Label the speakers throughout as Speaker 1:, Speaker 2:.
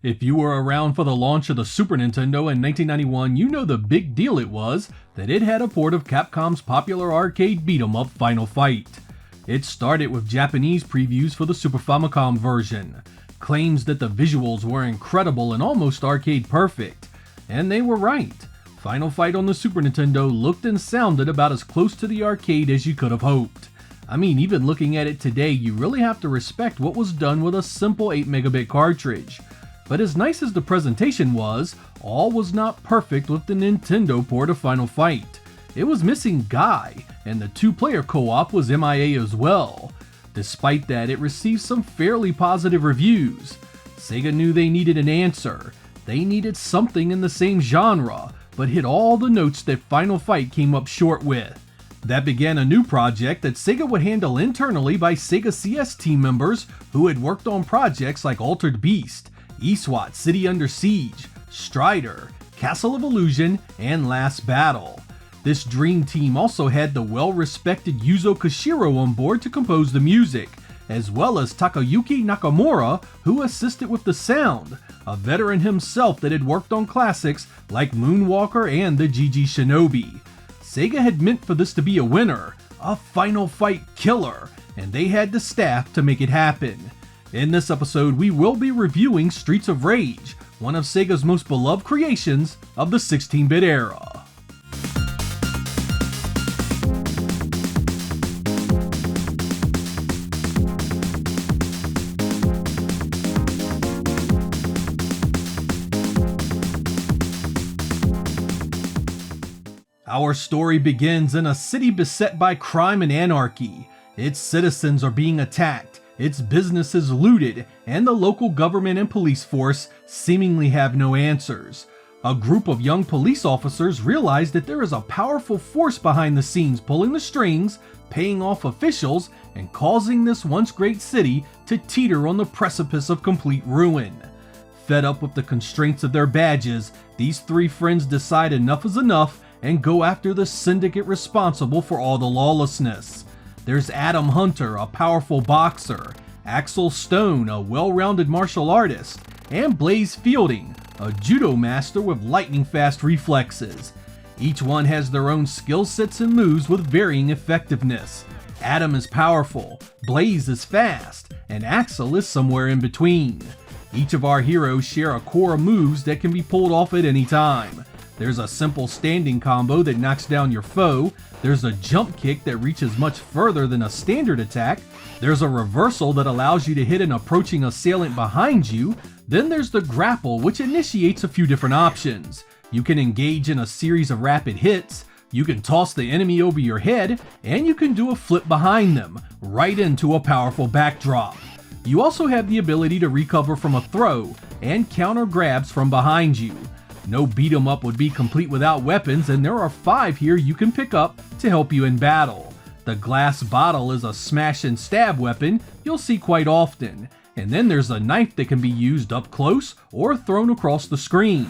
Speaker 1: If you were around for the launch of the Super Nintendo in 1991, you know the big deal it was that it had a port of Capcom's popular arcade beat-em-up Final Fight. It started with Japanese previews for the Super Famicom version, claims that the visuals were incredible and almost arcade perfect, and they were right. Final Fight on the Super Nintendo looked and sounded about as close to the arcade as you could have hoped. I mean, even looking at it today, you really have to respect what was done with a simple 8 megabit cartridge. But as nice as the presentation was, all was not perfect with the Nintendo port of Final Fight. It was missing Guy, and the 2-player co-op was MIA as well. Despite that, it received some fairly positive reviews. Sega knew they needed an answer. They needed something in the same genre, but hit all the notes that Final Fight came up short with. That began a new project that Sega would handle internally by Sega CS team members who had worked on projects like Altered Beast, eSWAT City Under Siege, Strider, Castle of Illusion, and Last Battle. This dream team also had the well-respected Yuzo Koshiro on board to compose the music, as well as Takayuki Nakamura, who assisted with the sound, a veteran himself that had worked on classics like Moonwalker and the GG Shinobi. Sega had meant for this to be a winner, a Final Fight killer, and they had the staff to make it happen. In this episode, we will be reviewing Streets of Rage, one of Sega's most beloved creations of the 16-bit era. Our story begins in a city beset by crime and anarchy. Its citizens are being attacked, its businesses looted, and the local government and police force seemingly have no answers. A group of young police officers realize that there is a powerful force behind the scenes pulling the strings, paying off officials, and causing this once great city to teeter on the precipice of complete ruin. Fed up with the constraints of their badges, these three friends decide enough is enough and go after the syndicate responsible for all the lawlessness. There's Adam Hunter, a powerful boxer, Axel Stone, a well-rounded martial artist, and Blaze Fielding, a judo master with lightning-fast reflexes. Each one has their own skill sets and moves with varying effectiveness. Adam is powerful, Blaze is fast, and Axel is somewhere in between. Each of our heroes share a core of moves that can be pulled off at any time. There's a simple standing combo that knocks down your foe, there's a jump kick that reaches much further than a standard attack, there's a reversal that allows you to hit an approaching assailant behind you, then there's the grapple, which initiates a few different options. You can engage in a series of rapid hits, you can toss the enemy over your head, and you can do a flip behind them, right into a powerful backdrop. You also have the ability to recover from a throw, and counter grabs from behind you. No beat 'em up would be complete without weapons, and there are 5 here you can pick up to help you in battle. The glass bottle is a smash and stab weapon you'll see quite often, and then there's a knife that can be used up close or thrown across the screen.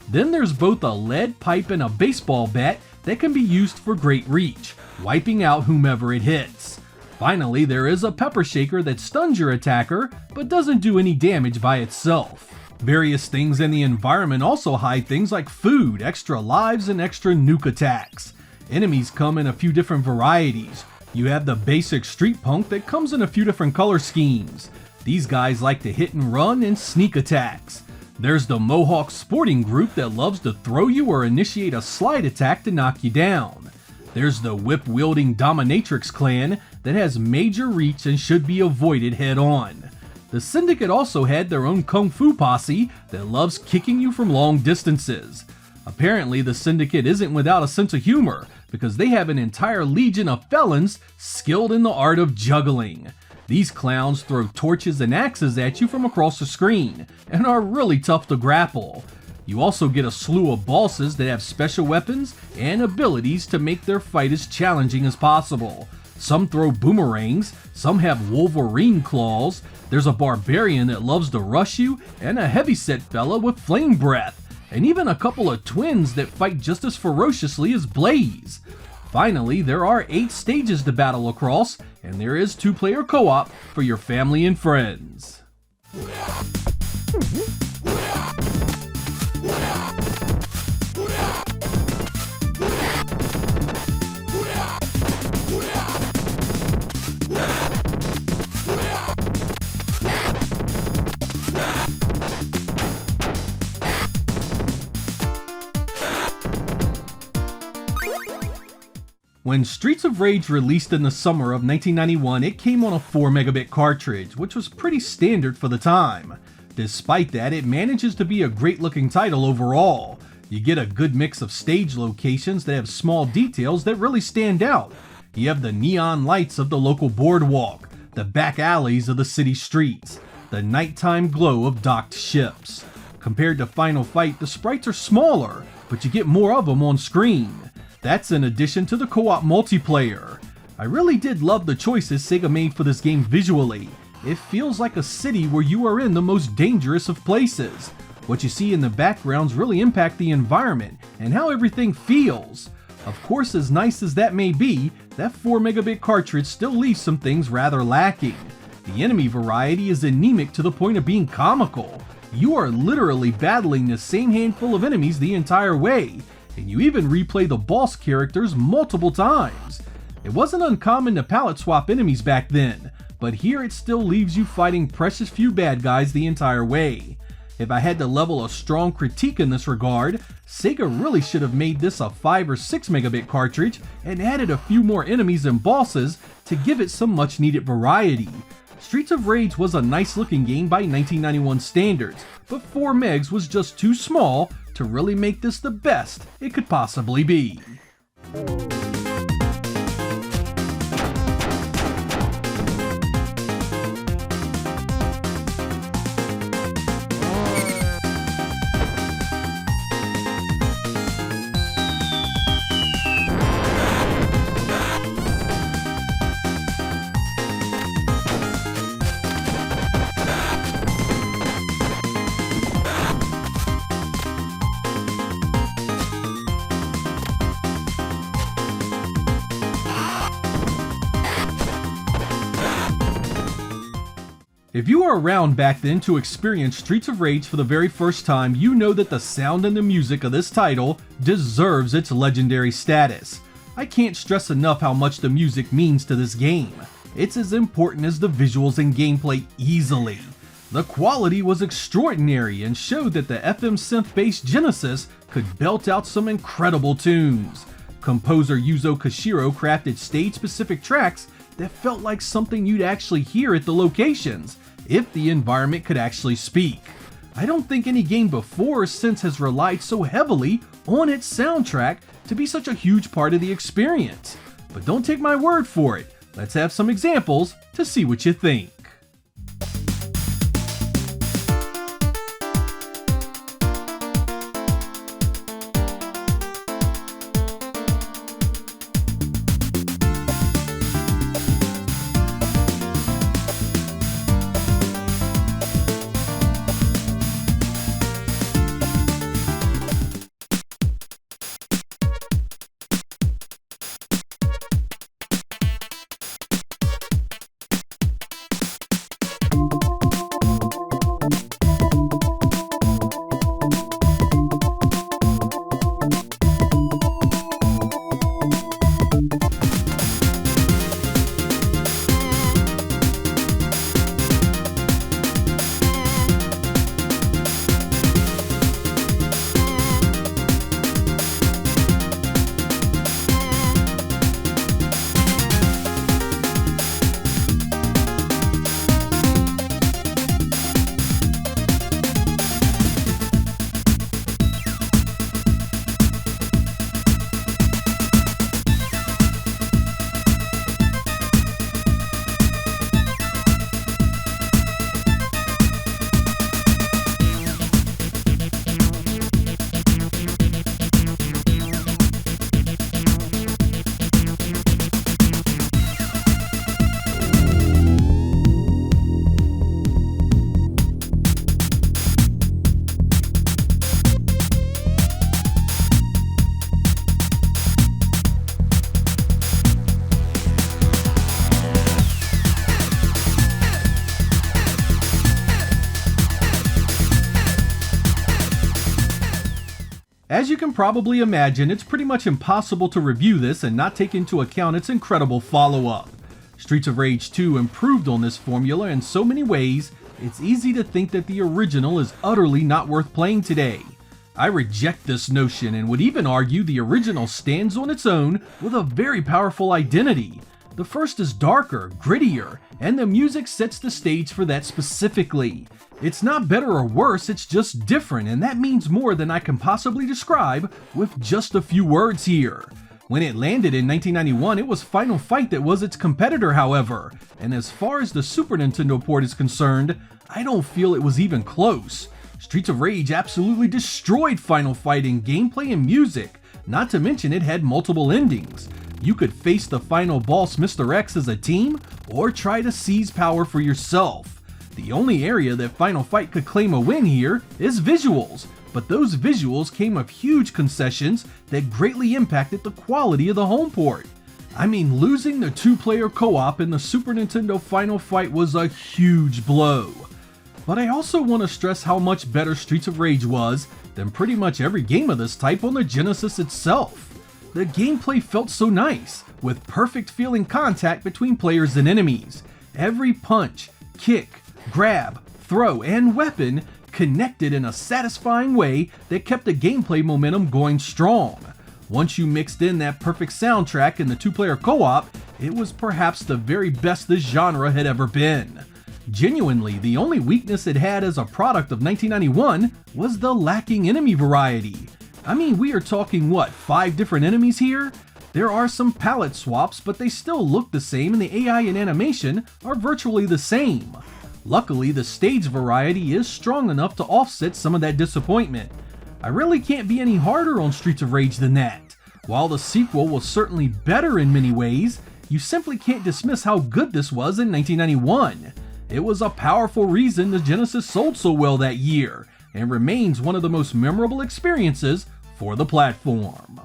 Speaker 1: Then there's both a lead pipe and a baseball bat that can be used for great reach, wiping out whomever it hits. Finally, there is a pepper shaker that stuns your attacker, but doesn't do any damage by itself. Various things in the environment also hide things like food, extra lives, and extra nuke attacks. Enemies come in a few different varieties. You have the basic street punk that comes in a few different color schemes. These guys like to hit and run and sneak attacks. There's the Mohawk sporting group that loves to throw you or initiate a slide attack to knock you down. There's the whip-wielding dominatrix clan that has major reach and should be avoided head-on. The Syndicate also had their own Kung Fu posse that loves kicking you from long distances. Apparently, the Syndicate isn't without a sense of humor, because they have an entire legion of felons skilled in the art of juggling. These clowns throw torches and axes at you from across the screen, and are really tough to grapple. You also get a slew of bosses that have special weapons and abilities to make their fight as challenging as possible. Some throw boomerangs, some have Wolverine claws, there's a barbarian that loves to rush you, and a heavyset fella with flame breath, and even a couple of twins that fight just as ferociously as Blaze. Finally, there are 8 stages to battle across, and there is 2-player co-op for your family and friends. When Streets of Rage released in the summer of 1991, it came on a 4 megabit cartridge, which was pretty standard for the time. Despite that, it manages to be a great looking title overall. You get a good mix of stage locations that have small details that really stand out. You have the neon lights of the local boardwalk, the back alleys of the city streets, the nighttime glow of docked ships. Compared to Final Fight, the sprites are smaller, but you get more of them on screen. That's in addition to the co-op multiplayer. I really did love the choices Sega made for this game visually. It feels like a city where you are in the most dangerous of places. What you see in the backgrounds really impact the environment and how everything feels. Of course, as nice as that may be, that 4 megabit cartridge still leaves some things rather lacking. The enemy variety is anemic to the point of being comical. You are literally battling the same handful of enemies the entire way, and you even replay the boss characters multiple times. It wasn't uncommon to palette swap enemies back then, but here it still leaves you fighting precious few bad guys the entire way. If I had to level a strong critique in this regard, Sega really should have made this a 5 or 6 megabit cartridge and added a few more enemies and bosses to give it some much needed variety. Streets of Rage was a nice looking game by 1991 standards, but 4 megs was just too small to really make this the best it could possibly be. If you were around back then to experience Streets of Rage for the very first time, you know that the sound and the music of this title deserves its legendary status. I can't stress enough how much the music means to this game. It's as important as the visuals and gameplay easily. The quality was extraordinary and showed that the FM synth-based Genesis could belt out some incredible tunes. Composer Yuzo Koshiro crafted stage-specific tracks that felt like something you'd actually hear at the locations, if the environment could actually speak. I don't think any game before or since has relied so heavily on its soundtrack to be such a huge part of the experience. But don't take my word for it, let's have some examples to see what you think. As you can probably imagine, it's pretty much impossible to review this and not take into account its incredible follow-up. Streets of Rage 2 improved on this formula in so many ways, it's easy to think that the original is utterly not worth playing today. I reject this notion and would even argue the original stands on its own with a very powerful identity. The first is darker, grittier, and the music sets the stage for that specifically. It's not better or worse, it's just different, and that means more than I can possibly describe with just a few words here. When it landed in 1991, it was Final Fight that was its competitor, however, and as far as the Super Nintendo port is concerned, I don't feel it was even close. Streets of Rage absolutely destroyed Final Fight in gameplay and music, not to mention it had multiple endings. You could face the final boss Mr. X as a team, or try to seize power for yourself. The only area that Final Fight could claim a win here is visuals, but those visuals came with huge concessions that greatly impacted the quality of the home port. I mean, losing the 2-player co-op in the Super Nintendo Final Fight was a huge blow. But I also want to stress how much better Streets of Rage was than pretty much every game of this type on the Genesis itself. The gameplay felt so nice, with perfect feeling contact between players and enemies. Every punch, kick, grab, throw, and weapon connected in a satisfying way that kept the gameplay momentum going strong. Once you mixed in that perfect soundtrack in the 2-player co-op, it was perhaps the very best this genre had ever been. Genuinely, the only weakness it had as a product of 1991 was the lacking enemy variety. I mean, we are talking what, 5 different enemies here? There are some palette swaps, but they still look the same and the AI and animation are virtually the same. Luckily, the stage variety is strong enough to offset some of that disappointment. I really can't be any harder on Streets of Rage than that. While the sequel was certainly better in many ways, you simply can't dismiss how good this was in 1991. It was a powerful reason the Genesis sold so well that year, and remains one of the most memorable experiences for the platform.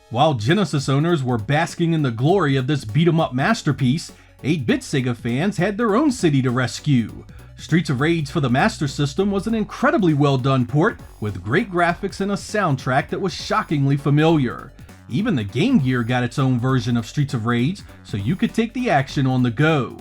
Speaker 1: While Genesis owners were basking in the glory of this beat-em-up masterpiece, 8-bit Sega fans had their own city to rescue. Streets of Rage for the Master System was an incredibly well-done port, with great graphics and a soundtrack that was shockingly familiar. Even the Game Gear got its own version of Streets of Rage, so you could take the action on the go.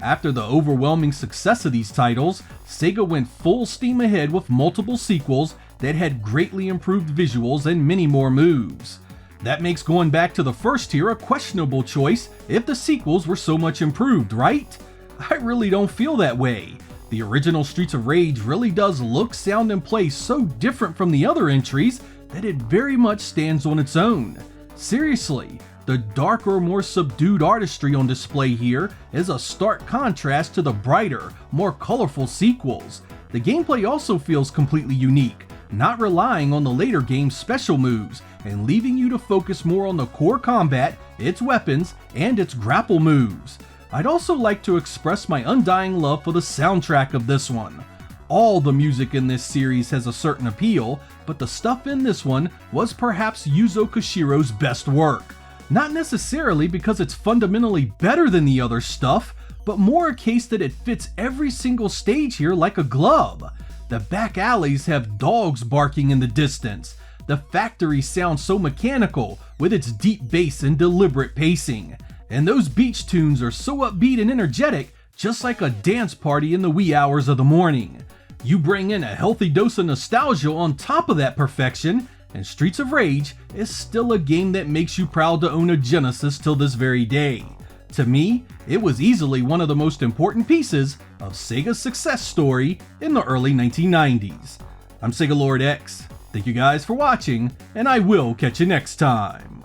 Speaker 1: After the overwhelming success of these titles, Sega went full steam ahead with multiple sequels that had greatly improved visuals and many more moves. That makes going back to the first tier a questionable choice if the sequels were so much improved, right? I really don't feel that way. The original Streets of Rage really does look, sound, and play so different from the other entries that it very much stands on its own. Seriously, the darker, more subdued artistry on display here is a stark contrast to the brighter, more colorful sequels. The gameplay also feels completely unique, not relying on the later game's special moves, and leaving you to focus more on the core combat, its weapons, and its grapple moves. I'd also like to express my undying love for the soundtrack of this one. All the music in this series has a certain appeal, but the stuff in this one was perhaps Yuzo Koshiro's best work. Not necessarily because it's fundamentally better than the other stuff, but more a case that it fits every single stage here like a glove. The back alleys have dogs barking in the distance. The factory sounds so mechanical with its deep bass and deliberate pacing. And those beach tunes are so upbeat and energetic, just like a dance party in the wee hours of the morning. You bring in a healthy dose of nostalgia on top of that perfection, and Streets of Rage is still a game that makes you proud to own a Genesis till this very day. To me, it was easily one of the most important pieces of Sega's success story in the early 1990s. I'm Sega Lord X. Thank you guys for watching, and I will catch you next time.